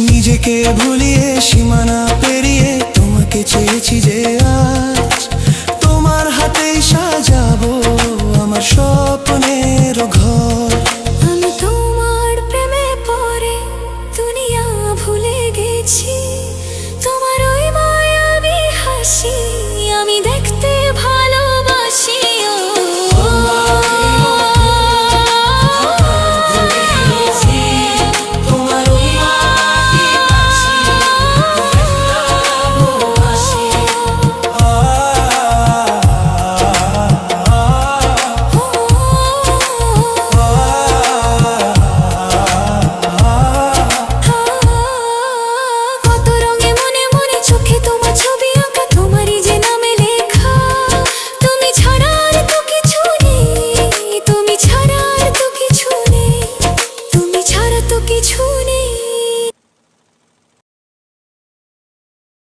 নিজেকে ভুলিয়ে সীমানা পেরিয়ে তোমাকে চেয়েছি যে আজ তোমার হাতেই সাজাবো আমার স্বপ্নের ঘর। আমি তোমার প্রেমে পড়ে দুনিয়া ভুলে গেছি।